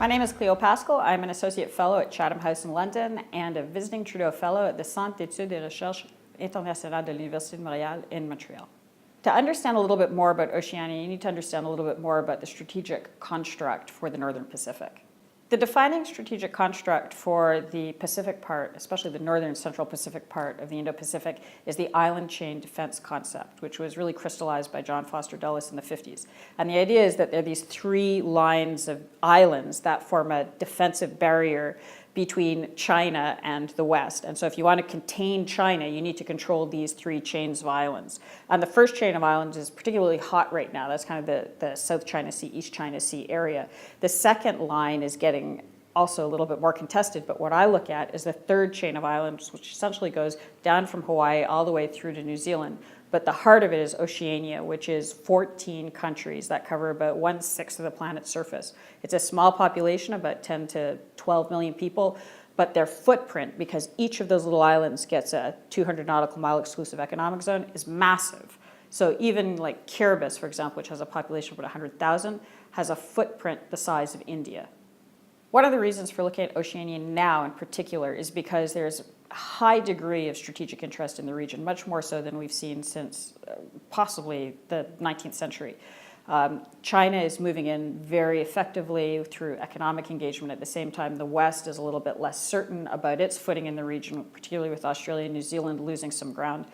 My name is Cleo Paskal. I'm an Associate Fellow at Chatham House in London and a Visiting Trudeau Fellow at the Centre d'études et recherches internationales de l'Université de Montréal in Montreal. To understand a little bit more about Oceania, you need to understand a little bit more about the strategic construct for the Northern Pacific. The defining strategic construct for the Pacific part, especially the northern central Pacific part of the Indo-Pacific, is the island chain defense concept, which was really crystallized by John Foster Dulles in the 50s. And the idea is that there are these three lines of islands that form a defensive barrier between China and the West. And so if you want to contain China, you need to control these three chains of islands. And the first chain of islands is particularly hot right now. That's kind of the South China Sea, East China Sea area. The second line is getting also a little bit more contested, but what I look at is the third chain of islands, which essentially goes down from Hawaii all the way through to New Zealand. But the heart of it is Oceania, which is 14 countries that cover about 1/6 of the planet's surface. It's a small population, about 10 to 12 million people, but their footprint, because each of those little islands gets a 200 nautical mile exclusive economic zone, is massive. So even like Kiribati, for example, which has a population of about 100,000, has a footprint the size of India. One of the reasons for looking at Oceania now in particular is because there's a high degree of strategic interest in the region, much more so than we've seen since possibly the 19th century. China is moving in very effectively through economic engagement. At the same time, the West is a little bit less certain about its footing in the region, particularly with Australia and New Zealand losing some ground.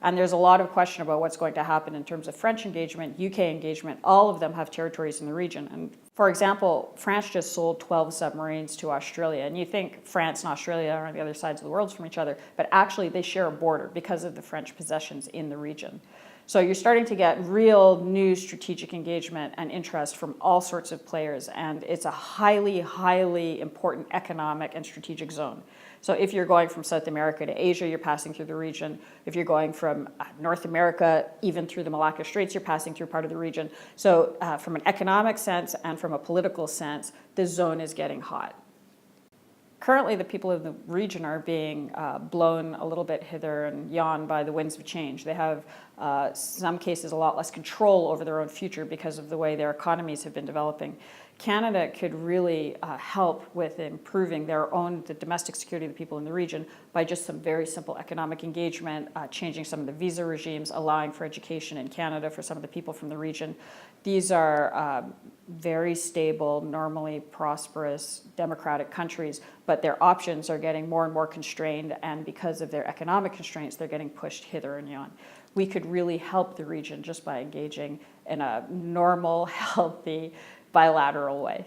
And there's a lot of question about what's going to happen in terms of French engagement, UK engagement. All of them have territories in the region. And for example, France just sold 12 submarines to Australia. And you think France and Australia are on the other sides of the world from each other, but actually they share a border because of the French possessions in the region. So you're starting to get real new strategic engagement and interest from all sorts of players, and it's a highly, highly important economic and strategic zone. So if you're going from South America to Asia, you're passing through the region. If you're going from North America, even through the Malacca Straits, you're passing through part of the region. So from an economic sense and from a political sense, the zone is getting hot. Currently, the people of the region are being blown a little bit hither and yon by the winds of change. They have, some cases, a lot less control over their own future because of the way their economies have been developing. Canada could really help with improving the domestic security of the people in the region by just some very simple economic engagement, changing some of the visa regimes, allowing for education in Canada for some of the people from the region. These are very stable, normally prosperous, democratic countries, but their options are getting more and more constrained, and because of their economic constraints, they're getting pushed hither and yon. We could really help the region just by engaging in a normal, healthy, bilateral way.